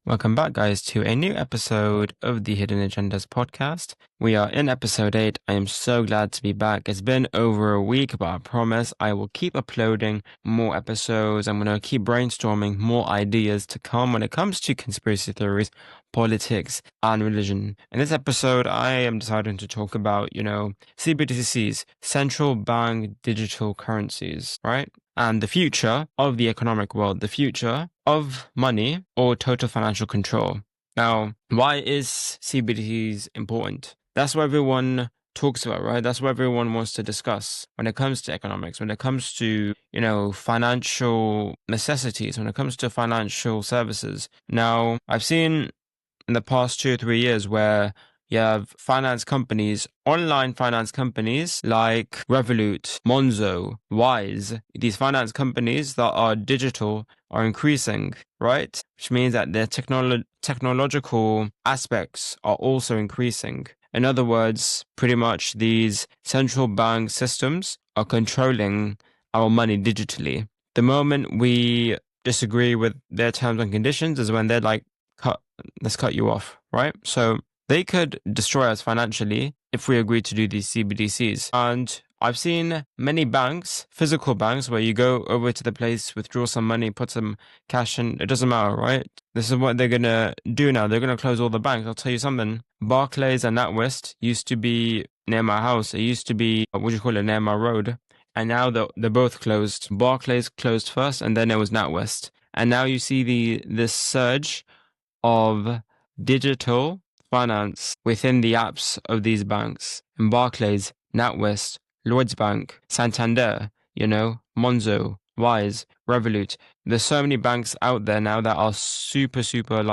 Welcome back, guys, to a new episode of the Hidden Agendas podcast. We are in episode 8. I am so glad to be back. It's been over a week, but I promise I will keep uploading more episodes. I'm going to keep brainstorming more ideas to come when it comes to conspiracy theories, politics, and religion. In this episode, I am deciding to talk about, CBDCs, central bank digital currencies, right? And the future of the economic world, the future of money or total financial control. Now, why is CBDCs important? That's what everyone talks about, right? That's what everyone wants to discuss when it comes to economics, when it comes to, financial necessities, when it comes to financial services. Now, I've seen in the past 2 or 3 years where you have finance companies, online finance companies like Revolut, Monzo, Wise. These finance companies that are digital are increasing, right? Which means that their technological aspects are also increasing. In other words, pretty much these central bank systems are controlling our money digitally. The moment we disagree with their terms and conditions is when they're like, let's cut you off, right? So they could destroy us financially if we agree to do these CBDCs. And I've seen many banks, physical banks, where you go over to the place, withdraw some money, put some cash in. It doesn't matter, right? This is what they're going to do now. They're going to close all the banks. I'll tell you something. Barclays and NatWest used to be near my house. It used to be, near my road. And now they're both closed. Barclays closed first, and then there was NatWest. And now you see this surge of digital finance within the apps of these banks. And Barclays, NatWest, Lloyds Bank, Santander, Monzo, Wise, Revolut. There's so many banks out there now that are super, super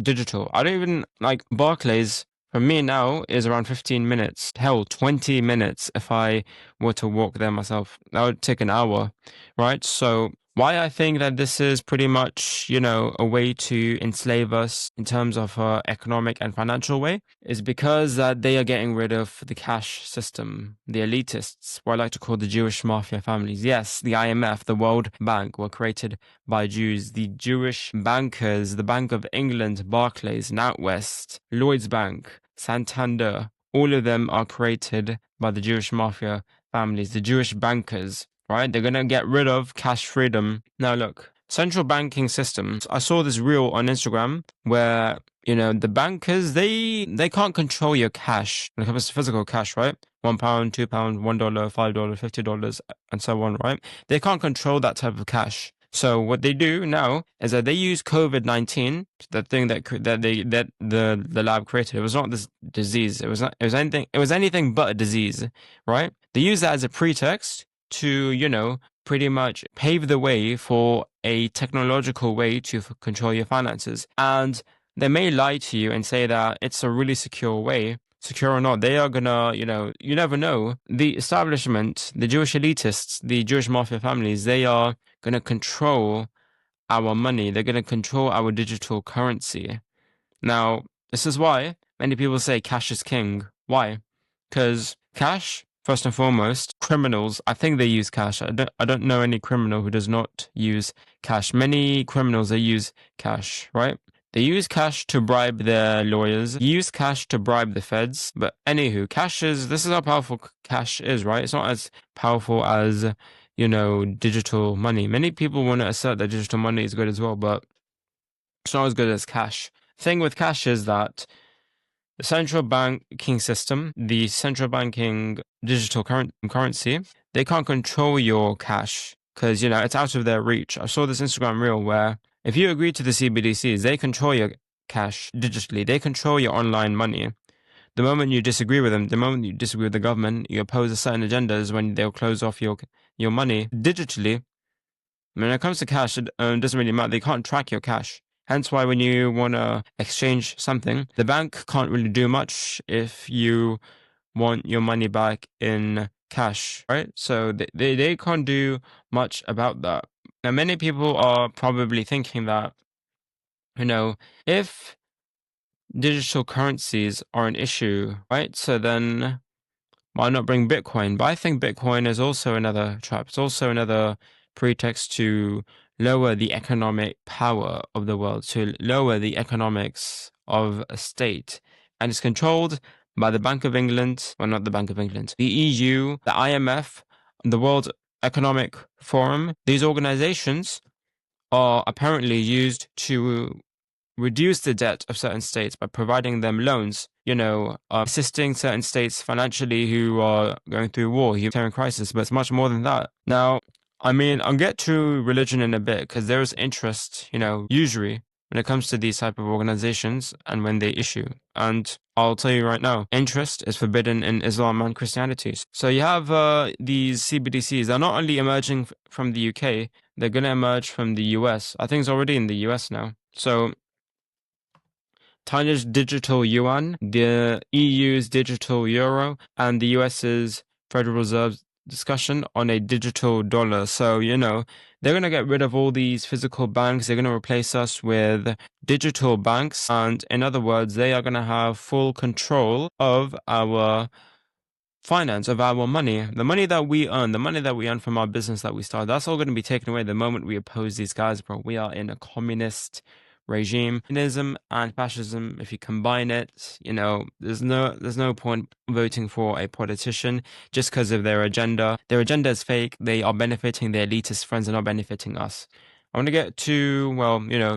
digital. I don't even Barclays. For me now is around 15 minutes, hell, 20 minutes if I were to walk there myself. That would take an hour, right? So why I think that this is pretty much, a way to enslave us in terms of economic and financial way is because that they are getting rid of the cash system, the elitists, what I like to call the Jewish mafia families. Yes, the IMF, the World Bank were created by Jews. The Jewish bankers, the Bank of England, Barclays, NatWest, Lloyds Bank, Santander, all of them are created by the Jewish mafia families, the Jewish bankers. Right? They're going to get rid of cash freedom. Now, look, central banking systems. I saw this reel on Instagram where, the bankers, they can't control your cash when it comes to physical cash, right? £1, £2, $1, $5, $50, and so on, right? They can't control that type of cash. So what they do now is that they use COVID-19, the thing that the lab created. It was not this disease. It was anything but a disease, right? They use that as a pretext to, pretty much pave the way for a technological way to control your finances. And they may lie to you and say that it's a really secure way. Secure or not, they are gonna, you never know. The establishment, the Jewish elitists, the Jewish mafia families, they are gonna control our money. They're gonna control our digital currency. Now, this is why many people say cash is king. Why? Because cash, first and foremost, criminals, I think they use cash. I don't know any criminal who does not use cash. Many criminals, they use cash, right? They use cash to bribe their lawyers, use cash to bribe the feds. But anywho, this is how powerful cash is, right? It's not as powerful as, digital money. Many people want to assert that digital money is good as well, but it's not as good as cash. Thing with cash is that the central banking system, the central banking digital currency, they can't control your cash because, it's out of their reach. I saw this Instagram reel where if you agree to the CBDCs, they control your cash digitally. They control your online money. The moment you disagree with them, the moment you disagree with the government, you oppose a certain agenda is when they'll close off your money digitally. When it comes to cash, it doesn't really matter. They can't track your cash. Hence why when you want to exchange something, the bank can't really do much if you want your money back in cash, right? So they can't do much about that. Now, many people are probably thinking that, if digital currencies are an issue, right? So then why not bring Bitcoin? But I think Bitcoin is also another trap. It's also another pretext to lower the economic power of the world, to lower the economics of a state. And it's controlled by the Bank of England, well, not the Bank of England, the EU, the IMF, the World Economic Forum. These organizations are apparently used to reduce the debt of certain states by providing them loans, assisting certain states financially who are going through war, humanitarian crisis, but it's much more than that. Now, I mean, I'll get to religion in a bit because there is interest, usually when it comes to these type of organizations and when they issue. And I'll tell you right now, interest is forbidden in Islam and Christianity. So you have these CBDCs. They're not only emerging from the UK, they're going to emerge from the US. I think it's already in the US now. So China's digital yuan, the EU's digital euro, and the US's Federal Reserve's discussion on a digital dollar. So, they're going to get rid of all these physical banks. They're going to replace us with digital banks. And in other words, they are going to have full control of our finance, of our money, the money that we earn, the money that we earn from our business that we start. That's all going to be taken away the moment we oppose these guys, bro. We are in a communist regime. Communism and fascism, if you combine it, there's no point voting for a politician just because of their agenda. Their agenda is fake. They are benefiting their elitist friends and not benefiting us. I want to get to,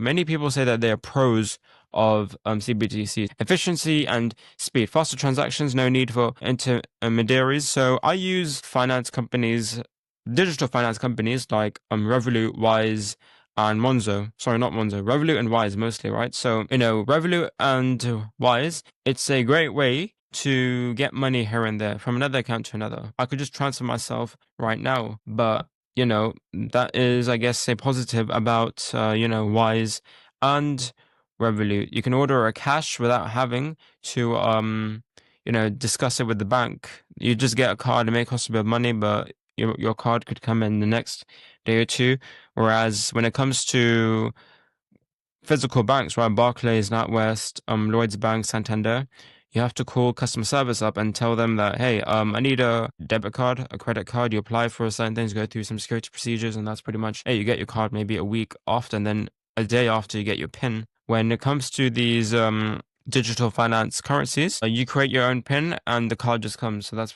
many people say that they are pros of CBDCs. Efficiency and speed. Faster transactions, no need for intermediaries. So I use digital finance companies like Revolut, Wise, and Monzo. Sorry, not Monzo. Revolut and Wise mostly, right? So, Revolut and Wise, it's a great way to get money here and there from another account to another. I could just transfer myself right now, but that is, I guess, a positive about, Wise and Revolut. You can order a cash without having to, discuss it with the bank. You just get a card. It may cost a bit of money, but your card could come in the next day or two. Whereas when it comes to physical banks, right, Barclays, NatWest, Lloyds Bank, Santander, you have to call customer service up and tell them that, hey, I need a debit card, a credit card. You apply for certain things, go through some security procedures, and that's pretty much, hey, you get your card maybe a week after, and then a day after you get your PIN. When it comes to these digital finance currencies, you create your own PIN and the card just comes. So that's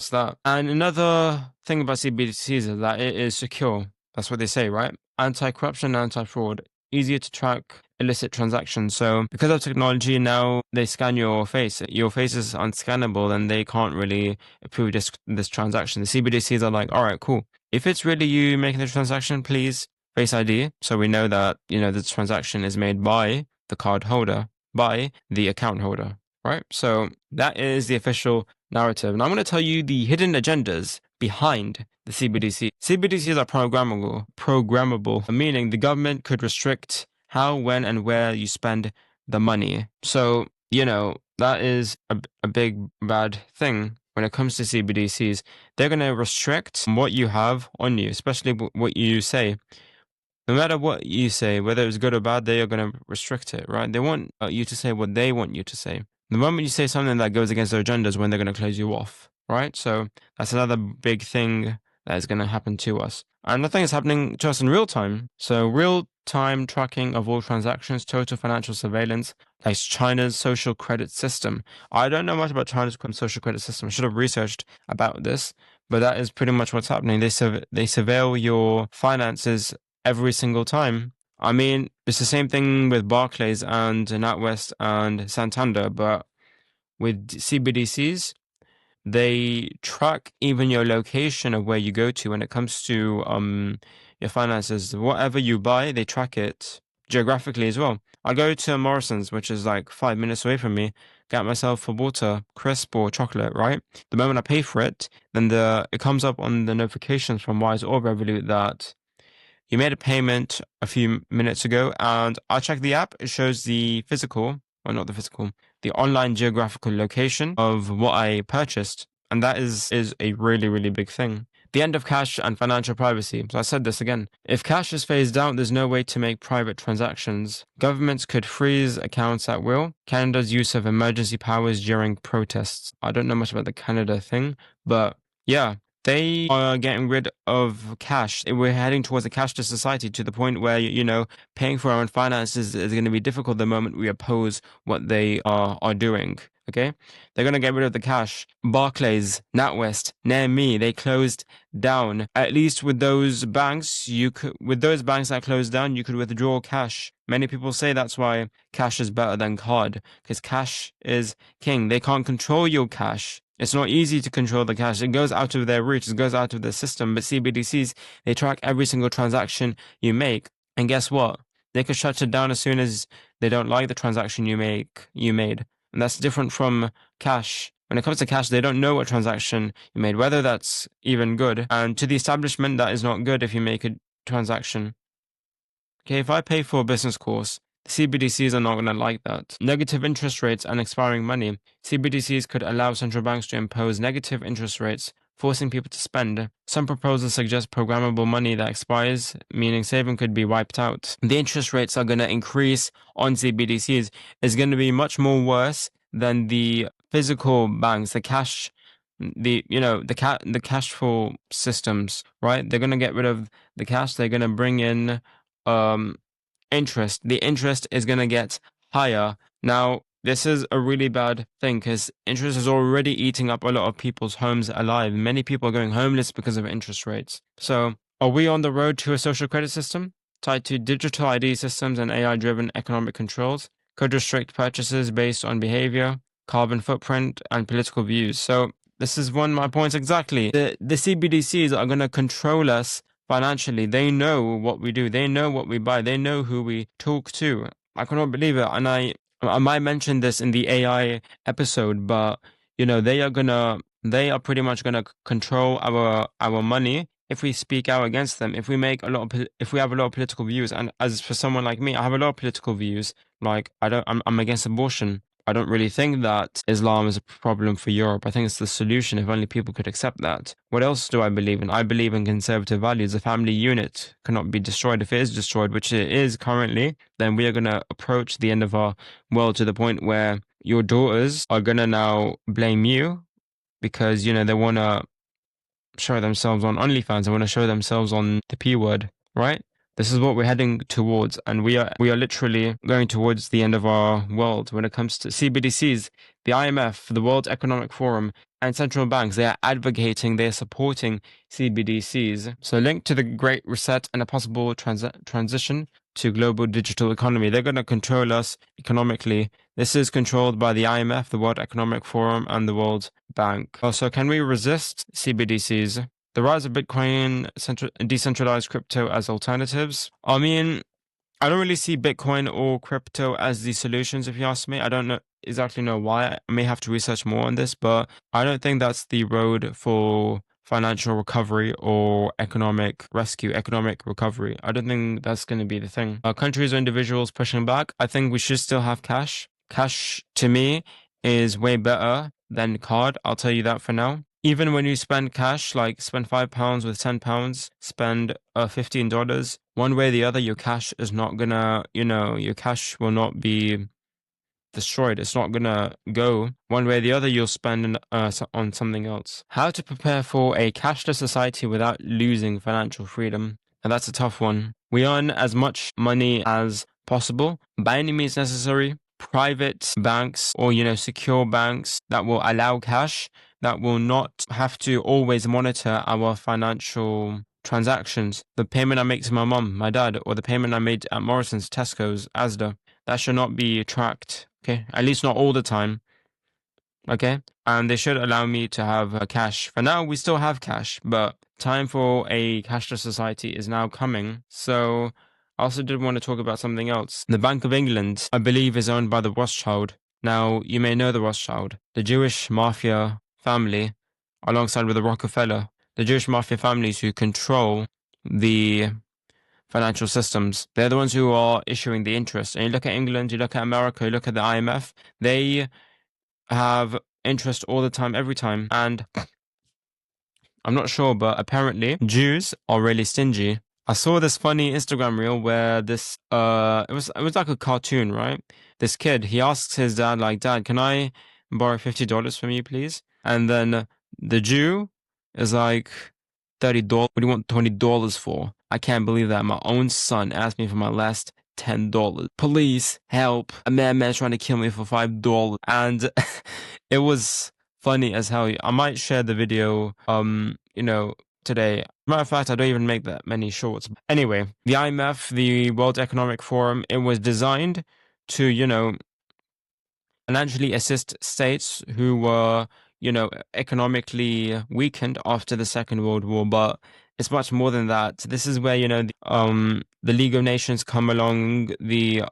that. And another thing about CBDCs is that it is secure. That's what they say, right? Anti-corruption, anti-fraud, easier to track illicit transactions. So because of technology now, they scan your face. Your face is unscannable and they can't really approve this transaction. The CBDCs are like, all right, cool. If it's really you making the transaction, please Face ID. So we know that, the transaction is made by the card holder, by the account holder, right? So that is the official narrative. And I'm going to tell you the hidden agendas behind the CBDC. CBDCs are programmable, meaning the government could restrict how, when, and where you spend the money. So, that is a big bad thing when it comes to CBDCs. They're going to restrict what you have on you, especially what you say. No matter what you say, whether it's good or bad, they are going to restrict it, right? They want you to say what they want you to say. The moment you say something that goes against their agenda is when they're going to close you off, right? So that's another big thing that is going to happen to us. And I think it's happening to us in real time. So real-time tracking of all transactions, total financial surveillance, like China's social credit system. I don't know much about China's social credit system. I should have researched about this, but that is pretty much what's happening. They surveil your finances every single time. I mean, it's the same thing with Barclays and NatWest and Santander, but with CBDCs, they track even your location of where you go to when it comes to your finances. Whatever you buy, they track it geographically as well. I go to Morrison's, which is like 5 minutes away from me, get myself a water, crisp or chocolate, right? The moment I pay for it, then it comes up on the notifications from Wise or Revolut that you made a payment a few minutes ago, and I checked the app. It shows the the online geographical location of what I purchased. And that is a really, really big thing. The end of cash and financial privacy. So I said this again. If cash is phased out, there's no way to make private transactions. Governments could freeze accounts at will. Canada's use of emergency powers during protests. I don't know much about the Canada thing, but yeah. they are getting rid of cash. We're heading towards a cashless society to the point where, paying for our own finances is going to be difficult the moment we oppose what they are doing. Okay? They're going to get rid of the cash. Barclays, NatWest, near me, they closed down. At least with those banks, with those banks that closed down, you could withdraw cash. Many people say that's why cash is better than card, because cash is king. They can't control your cash. It's not easy to control the cash. It goes out of their reach. It goes out of their system. But CBDCs, they track every single transaction you make. And guess what? They could shut it down as soon as they don't like the transaction you made. And that's different from cash. When it comes to cash, they don't know what transaction you made, whether that's even good. And to the establishment, that is not good if you make a transaction. Okay, if I pay for a business course, CBDCs are not going to like that. Negative interest rates and expiring money. CBDCs could allow central banks to impose negative interest rates, forcing people to spend. Some proposals suggest programmable money that expires, meaning saving could be wiped out. The interest rates are going to increase on CBDCs. It's going to be much more worse than the physical banks, the cash, the cashful systems, right? They're going to get rid of the cash. They're going to bring in interest. The interest is going to get higher. Now, this is a really bad thing because interest is already eating up a lot of people's homes alive. Many people are going homeless because of interest rates. So, are we on the road to a social credit system tied to digital ID systems and AI-driven economic controls? Could restrict purchases based on behavior, carbon footprint, and political views. So, this is one of my points exactly. The CBDCs are going to control us financially. They know what we do. They know what we buy. They know who we talk to. I cannot believe it. And I might mention this in the AI episode, but they are pretty much gonna control our money if we speak out against them. If we if we have a lot of political views, and as for someone like me, I have a lot of political views. Like I'm against abortion. I don't really think that Islam is a problem for Europe. I think it's the solution if only people could accept that. What else do I believe in? I believe in conservative values. The family unit cannot be destroyed. If it is destroyed, which it is currently, then we are going to approach the end of our world to the point where your daughters are going to now blame you because, they want to show themselves on OnlyFans. They want to show themselves on the P word, right? This is what we're heading towards, and we are literally going towards the end of our world when it comes to CBDCs. The IMF, the World Economic Forum, and central banks, they are advocating, they are supporting CBDCs. So linked to the Great Reset and a possible transition to global digital economy. They're going to control us economically. This is controlled by the IMF, the World Economic Forum, and the World Bank. Also, can we resist CBDCs? The rise of Bitcoin, decentralized crypto as alternatives. I mean, I don't really see Bitcoin or crypto as the solutions, if you ask me. I don't exactly know why. I may have to research more on this, but I don't think that's the road for financial recovery or economic rescue, economic recovery. I don't think that's going to be the thing. Countries or individuals pushing back, I think we should still have cash. Cash, to me, is way better than card. I'll tell you that for now. Even when you spend cash, like spend £5 with £10, spend $15, one way or the other, your cash is not gonna, your cash will not be destroyed. It's not gonna go. One way or the other, you'll spend on something else. How to prepare for a cashless society without losing financial freedom? And that's a tough one. We earn as much money as possible by any means necessary. Private banks or, secure banks that will allow cash, that will not have to always monitor our financial transactions. The payment I make to my mom, my dad, or the payment I made at Morrison's, Tesco's, Asda, that should not be tracked. Okay, at least not all the time. Okay, and they should allow me to have cash. For now, we still have cash, but time for a cashless society is now coming. So I also did want to talk about something else. The Bank of England, I believe, is owned by the Rothschild. Now, you may know the Rothschild, the Jewish mafia family, alongside with the Rockefeller, the Jewish mafia families who control the financial systems. They're the ones who are issuing the interest. And you look at England, you look at America, you look at the IMF, they have interest all the time, every time. And I'm not sure, but apparently Jews are really stingy. I saw this funny Instagram reel where this it was like a cartoon, right? This kid, he asks his dad, like, Dad, can I borrow $50 from you, please? And then the Jew is like $30. What do you want $20 for? I can't believe that. My own son asked me for my last $10. Police, help. A madman's trying to kill me for $5. And it was funny as hell. I might share the video, today. Matter of fact, I don't even make that many shorts. Anyway, the IMF, the World Economic Forum, it was designed to, financially assist states who were, economically weakened after the Second World War. But it's much more than that. This is where, the League of Nations come along, the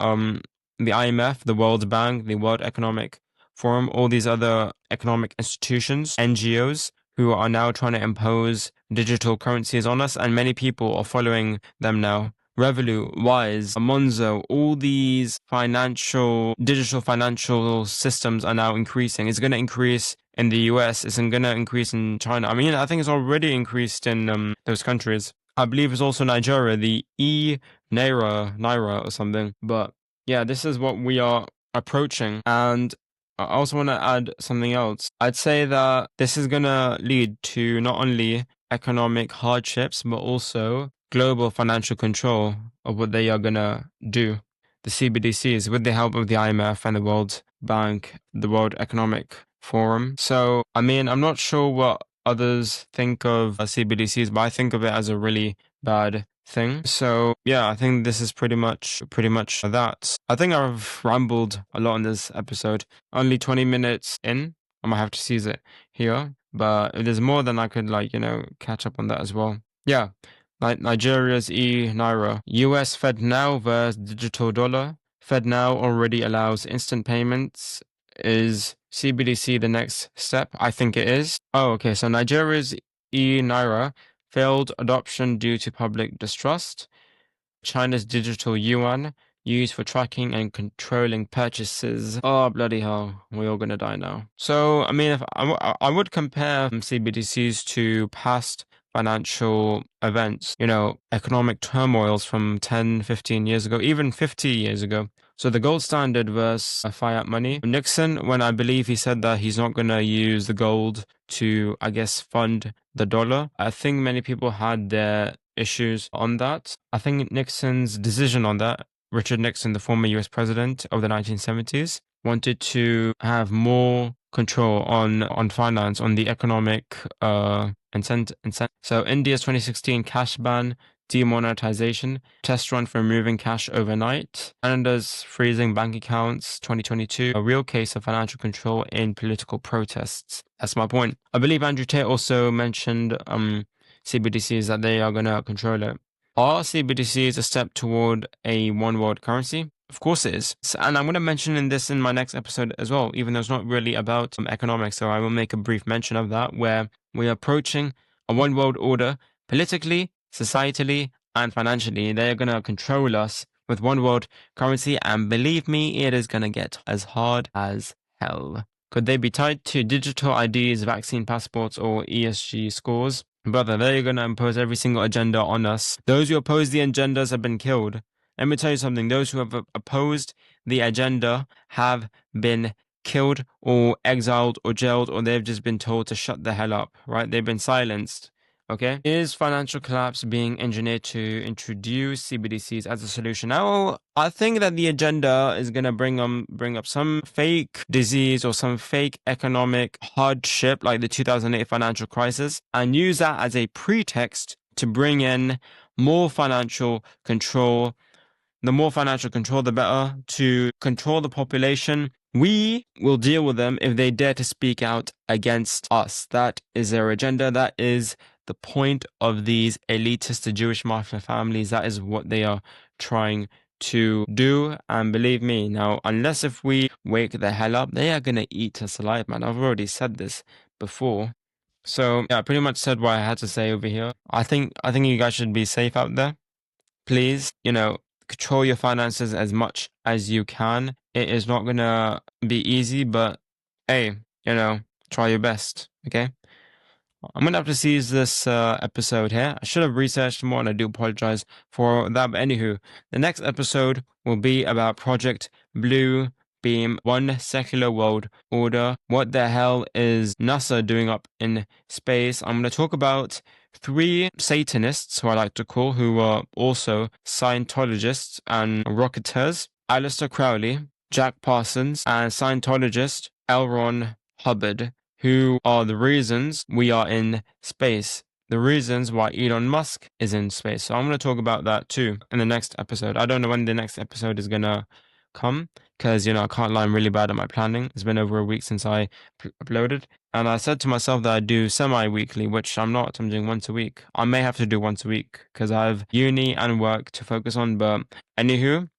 IMF, the World Bank, the World Economic Forum, all these other economic institutions, NGOs, who are now trying to impose digital currencies on us, and many people are following them now. Revolut, Wise, Monzo, all these digital financial systems are now increasing. It's going to increase in the US. It's going to increase in China. I mean, I think it's already increased in those countries. I believe it's also Nigeria, the Naira or something. But yeah, this is what we are approaching. And I also want to add something else. I'd say that this is going to lead to not only economic hardships, but also global financial control of what they are going to do. The CBDCs, with the help of the IMF and the World Bank, the World Economic Forum. So, I mean, I'm not sure what others think of CBDCs, but I think of it as a really bad thing. So yeah, I think this is pretty much that. I think I've rambled a lot in this episode. Only 20 minutes in. I might have to seize it here. But if there's more, then I could catch up on that as well. Yeah. Nigeria's Naira. US Fed Now versus digital dollar. Fed Now already allows instant payments. Is CBDC the next step? I think it is. Oh, okay. So Nigeria's Naira failed adoption due to public distrust. China's digital yuan used for tracking and controlling purchases. Oh, bloody hell. We're all going to die now. So, I mean, if I would compare CBDCs to past financial events, economic turmoils from 10, 15 years ago, even 50 years ago. So the gold standard versus fiat money. Nixon, when I believe he said that he's not going to use the gold to, I guess, fund the dollar, I think many people had their issues on that. I think Nixon's decision on that, Richard Nixon, the former US president of the 1970s, wanted to have more control on finance, on the economic incentive. So India's 2016 cash ban, demonetization, test run for removing cash overnight, Canada's freezing bank accounts 2022, a real case of financial control in political protests. That's my point. I believe Andrew Tate also mentioned CBDCs, that they are going to control it. Are CBDCs a step toward a one world currency? Of course it is. And I'm going to mention this in my next episode as well, even though it's not really about economics. So I will make a brief mention of that, where we are approaching a one world order politically, societally, and financially. They're going to control us with one world currency. And believe me, it is going to get as hard as hell. Could they be tied to digital IDs, vaccine passports, or ESG scores? Brother, they're going to impose every single agenda on us. Those who oppose the agendas have been killed. Let me tell you something. Those who have opposed the agenda have been killed or exiled or jailed, or they've just been told to shut the hell up, right? They've been silenced. Okay. Is financial collapse being engineered to introduce CBDCs as a solution? Now, I think that the agenda is going to bring up some fake disease or some fake economic hardship like the 2008 financial crisis, and use that as a pretext to bring in more financial control. The more financial control, the better, to control the population. We will deal with them if they dare to speak out against us. That is their agenda. That is the point of these elitist Jewish mafia families. That is what they are trying to do. And believe me, now, unless if we wake the hell up, they are going to eat us alive, man. I've already said this before. So yeah, I pretty much said what I had to say over here. I think you guys should be safe out there. Please, control your finances as much as you can. It is not going to be easy, but hey, try your best, okay? I'm going to have to seize this episode here. I should have researched more, and I do apologize for that. But anywho, the next episode will be about Project Blue beam, one secular world order. What the hell is NASA doing up in space? I'm going to talk about three Satanists, who I like to call, who are also Scientologists and Rocketeers: Aleister Crowley, Jack Parsons, and Scientologist L. Ron Hubbard, who are the reasons we are in space. The reasons why Elon Musk is in space. So I'm going to talk about that too in the next episode. I don't know when the next episode is going to come because, I can't lie, I'm really bad at my planning. It's been over a week since I uploaded. And I said to myself that I'd do semi-weekly, which I'm not. I'm doing once a week. I may have to do once a week because I have uni and work to focus on. But anywho,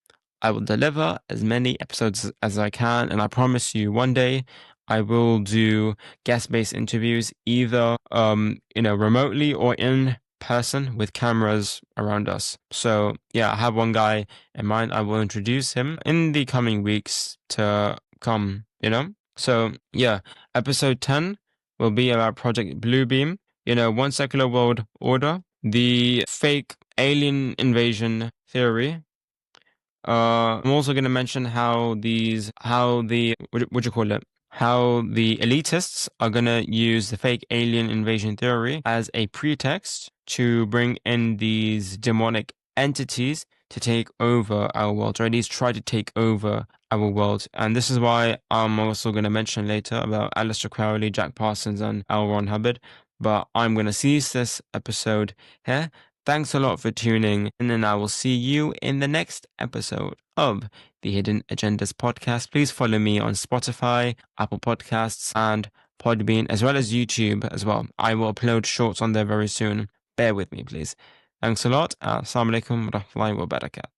I will deliver as many episodes as I can. And I promise you one day I will do guest-based interviews either, remotely or in person with cameras around us. So yeah, I have one guy in mind. I will introduce him in the coming weeks to come, So yeah, episode 10 will be about Project Bluebeam, one secular world order, the fake alien invasion theory. I'm also going to mention how what you call it? How the elitists are going to use the fake alien invasion theory as a pretext to bring in these demonic entities to take over our world, or at least try to take over our world. And this is why I'm also going to mention later about Aleister Crowley, Jack Parsons, and L. Ron Hubbard. But I'm going to cease this episode here. Thanks a lot for tuning in, and I will see you in the next episode of the Hidden Agendas podcast. Please follow me on Spotify, Apple Podcasts, and Podbean, as well as YouTube as well. I will upload shorts on there very soon. Bear with me, please. Thanks a lot. Assalamu alaikum wa rahmatullahi wa barakatuh.